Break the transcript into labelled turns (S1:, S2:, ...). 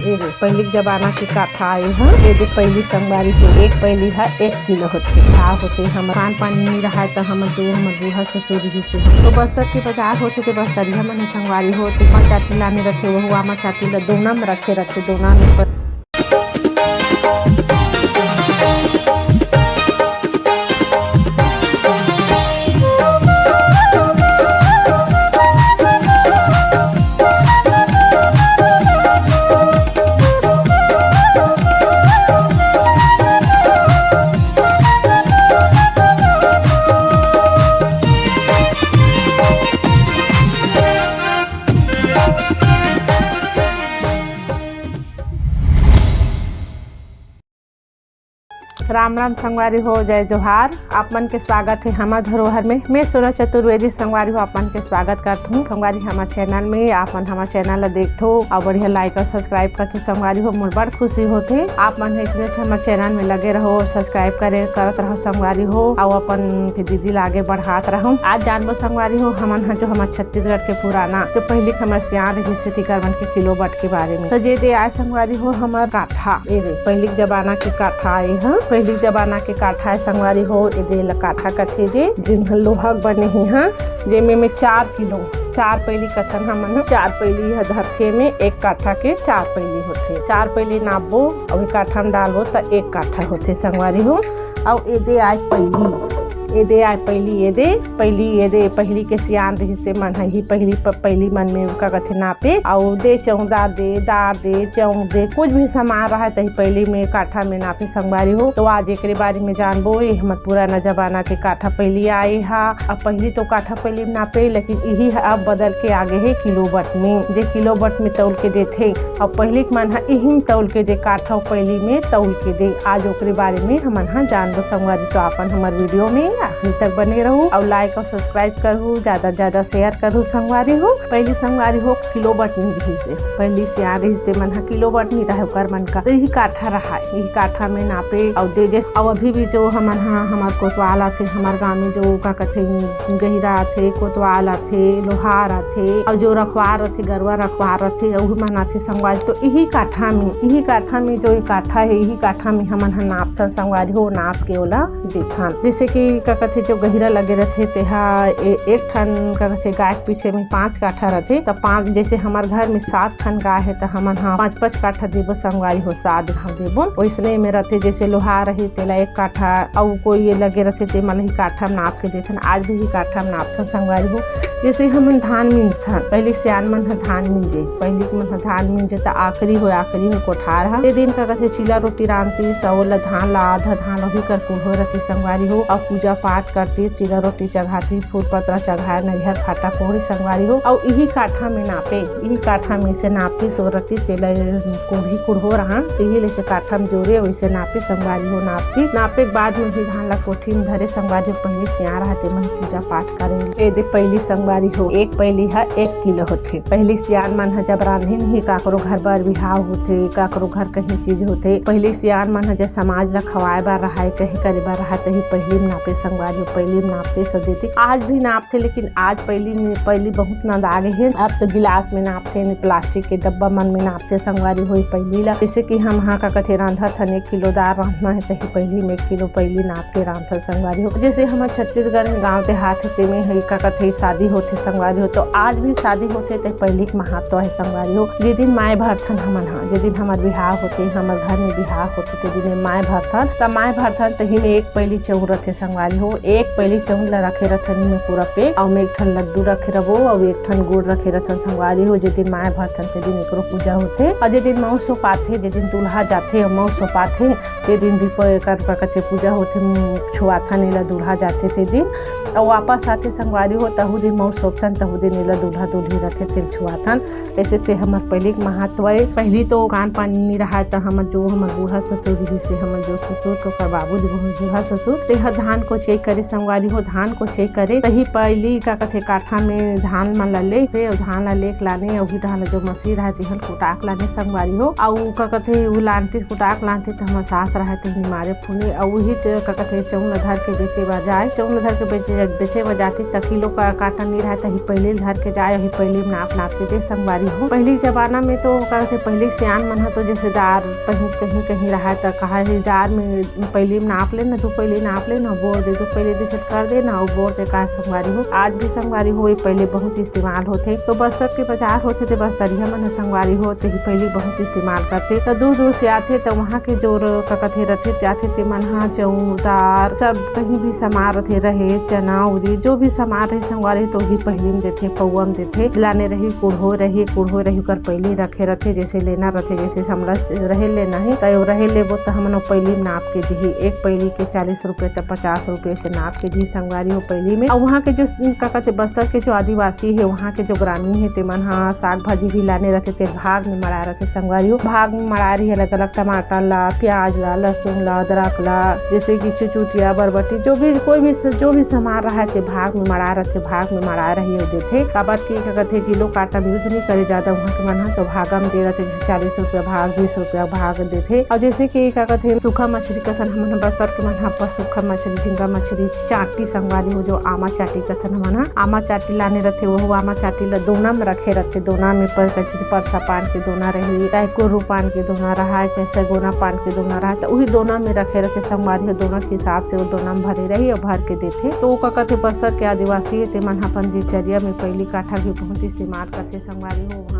S1: ये देख पहली जमाना की काथा आए हैं। ये देख पहली संगवारी के एक पहली है 1 किलो होते भाव होते हम खान पानी नहीं रहा तो हम जो हम बूढ़ा ससुर जी से तो बस्तर के बाजार होते थे बस्तरिया मन संगवारी होते 5 किला में रखे वो हुआ 5 किला दोना में रखे दोना में राम राम संगवारी हो जय जोहार। आप मन के स्वागत है हमार धरोहर में। मैं सोना चतुर्वेदी संगवारी हो आप मन के स्वागत करता हूँ। संगवारी हमार चैनल में आप मन हमार चैनल देखो और बढ़िया लाइक और सब्सक्राइब करते संगवारी हो मोर बड़ खुशी होते। आप मन इसलिए हमारे चैनल में लगे रहो सब्सक्राइब करत रहो संगवारी हो और अपन के दीदी आगे बढ़ात रहो। आज जानबो संगवारी हो हमन जो हमारे छत्तीसगढ़ के पुराना जो पहले हमारे सियार रही से करवन के किलोबट के बारे में तो जे दे आज संगवारी हो हमार काठा ये दे पहली जमाना की काठा आए हैं। पहली जमाना के काठा संगवारी हो ये दे काठा कथे जे जिन लोहा बने ही हैं जेमे में 4 किलो 4 पैली कथन हमन 4 पैली है धरथे में 1 काठा के 4 पैली होते 4 पैली नापबो और काठा में डालबो तो 1 काठा होते संगवारी हो। और ये दे आज पहली के सियान रहिस्ते मन ही पहली मन में का कथे नापे और दे चौदा दे दार दे चौं दे कुछ भी सामान रहा तो पहली में काठा में नापे संगवारी हो। तो आज एक बारे में जानबो ये हमार पुराना जमाना के काठा पहली आए हा। अब पहली तो काठा पहली में नापे लेकिन यही अब बदल के आगे है किलोबट में जे किलोबट में तौल के देथे और पहली मन है यही तौल के जे काठा पहली में तौल के दे। आज ओकरे बारे में हमन जानबो संगवारी। तो अपन हमार वीडियो में आखिर तक बने रहूं और लाइक और सब्सक्राइब करूँ ज्यादा शेयर करूँ संगवारी हो। पहली संगवारी हो किलोबट नहीं रही से पहली से आ रही से मन किलोबट नहीं रहे कर मन का यही काठा रहा यही काठा में नापे और दे जे। और अभी भी जो हमन हमार कोतवाल आथे हमार गाँव में जो का कथे गहिरा आथे कोतवाल आथे लोहार आथे और जो रखवार आथे गरवा रखवार आथे वही मन आथे संगवारी। तो यही काठा में जो काठा है यही काठा में हमन नापथन संगवारी हो नाप के ओला देखन। जैसे कि का कथे जो गहिरा लगे रहते तेहा एक ठन का कथे गाय के पीछे में 5 काठा रहते तो 5 जैसे हमार घर में 7 ठन गाय है तो हमन 5 काठा देबो संगवारी हो 7 घाव देबो। वैसने में रहते जैसे लोहा रही तेला 1 काठा और कोई ये लगे रहते ते मन ही काठा में नाप के देथन। आज भी ही काठा में नापथन संगवारी हो। जैसे हमन धान मिंजथन पहले सियान मन धान मिंजे पहले मन धान मिंजे तो आखिरी हो कोठार है ये दिन का कथे चिला रोटी रांधती सौला धान ला आधा धान वही कर कुल्हो रहती संगवारी हो और पूजा पाठ करती चिला रोटी चढ़ाती फूल पत्रा चढ़ाए नरिहर खाटा कोहरी संगवारी हो। और यही काठा में नापे यही काठा में से नापती सोरती तेला कोढ़ी कुढ़ो रहा तो यही से काठा में जोड़े वैसे नापे संगवारी हो। नापे के बाद में भी धान ला कोठी में धरे संगवारी हो। पहले सिया रहते मन पूजा पाठ करे ये दे पहली संगवारी हो 1 पैली है 1 किलो होते। पहली सियान मन है जब रांधे नहीं काकरो घर बार बिहाव होते काकरो घर कहीं चीज होते पहले सियान मन है जब समाज ला खवाए बार रहा कहीं करे बार रहा तही पहली में नापे संगवारी हो। पहली में नापते सब देती आज भी नापते लेकिन आज पहली बहुत नंद आगे है। अब तो गिलास में नापते प्लास्टिक के डब्बा मन में नापते संगवारी हो पहली ला। जैसे कि हम का कथे रांधा थन 1 किलो दार रांधना है तही पहली में 1 किलो पहली नाप के रांधा संगवारी हो। जैसे हमारे छत्तीसगढ़ में गाँव देहात है तेमें है का कथे शादी होते संगवारी हो। तो आज भी शादी होते तो पहली के महत्व है संगवारी हो। जे दिन माए भरथन हमन जे दिन हमार बिहाव होते हमार घर में बिहाव होते तो दिन माए भरथन तो माए भरथन तही में 1 पैली चौर रथे संगवारी हो। 1 पैली चौर ला रखे रथन में पूरा पे और में 1 ठन लड्डू रखे रहो और 1 ठन गुड़ रखे रथन संगवारी हो। जे दिन माए भरथन ते दिन एकरो पूजा होते और जे दिन मऊ सोपाथे जे दिन दूल्हा जाथे और मऊ सोपाथे ते दिन भी कर कथे पूजा होते छुआथन एला दूल्हा जाथे ते दिन और वापस आते संगवारी हो तहु दिन मऊ सोपथन तहु दिन एला दूल्हा दूल्ही रहते तेल छुआथन। ऐसे ते हमार पहले के महत्व है। पहली तो खान पानी नहीं रहा तो हमर बूढ़ा ससुर जी से हमर जो ससुर को बाबू बूढ़ा ससुर ते धान को चेक करे संगवारी हो। धान को चेक करे तही पहली का कथे काठा में धान मन ला ले और धान ला लेक लाने और धान जो मसीह रहती हल कुटाक लाने संगवारी हो। और का कथे उ लानती कुटाक लानती तो हमर सास रहते ही मारे फूले और वही का कथे चौल धर के बेचे बजाए चौल धर के बेचे बजाती त किलो का काटा नहीं नहीं रहा ही पहले धर के जाए ही पहले नाप नाप के दे संगवारी हो। पहले जमाना में तो कहते पहले सियान मन तो जैसे दार कहीं कहीं रहा तो कहा है दार में पहले नाप ले ना, तू पहले नाप ले ना, बोर दे, तू पहले दे कर दे ना, और बोर से का संगवारी हो। आज भी संगवारी हो पहले बहुत इस्तेमाल होते। तो बस्तर के बाजार होते थे बस्तरिया मन संगवारी होते ही पहले बहुत इस्तेमाल करते। तो दूर दूर से आते तो वहाँ के जो कथे रहते जाते थे मन चौं दार सब कहीं भी सामान रहते रहे चना उरी जो भी सामान रहे संगवारी तो ही पहले में देते पौआ में देते। लाने रही कुढ़ो रही कर पहले रखे रखे जैसे लेना रहे जैसे हमला रहे लेना है तो रहे लेबो तो हम पहले नाप के दी। एक पहली के 40 रुपए तो 50 रुपए से नाप के दी संगवारी हो पहली में। और वहाँ के जो कहते बस्तर के जो आदिवासी है वहाँ के जो ग्रामीण है ते मन साग भाजी भी लाने रहते थे भाग में मरा रहे संगवारी हो। भाग में मरा रही अलग अलग टमाटर ला, प्याज ला, लहसुन ला, अदरक ला, जैसे कि चुचुटिया बरबटी जो भी कोई भी जो भी सामान रहा थे भाग में मरा रहे भाग में मरा रही होते थे। काबर की कहते किलो काटा यूज नहीं करे ज्यादा वहाँ के मन तो भागा में दे रहे जैसे 40 रुपया भाग 20 रुपया भाग देते। और जैसे कि क्या कहते सूखा मछली कथन हम बस्तर के मन पर सूखा मछली झींगा मछली चाटी संगवारी हो जो आमा चाटी कथन हम आमा चाटी लाने रहते वो आमा चाटी ला दोना में रखे रहते। दोना में परसा पान के दोना रही चाहे कोरू पान के दोना रहा चाहे सगोना पान के दोना रहा तो वही दोना में रखे रहते संगवारी हो। दोना के हिसाब से वो दोना में भरे रही और भर के देते। तो वो कहते बस्तर के आदिवासी ते मन अपन दिनचर्या में पहली काठा भी बहुत इस्तेमाल करते संगवारी हो वहाँ।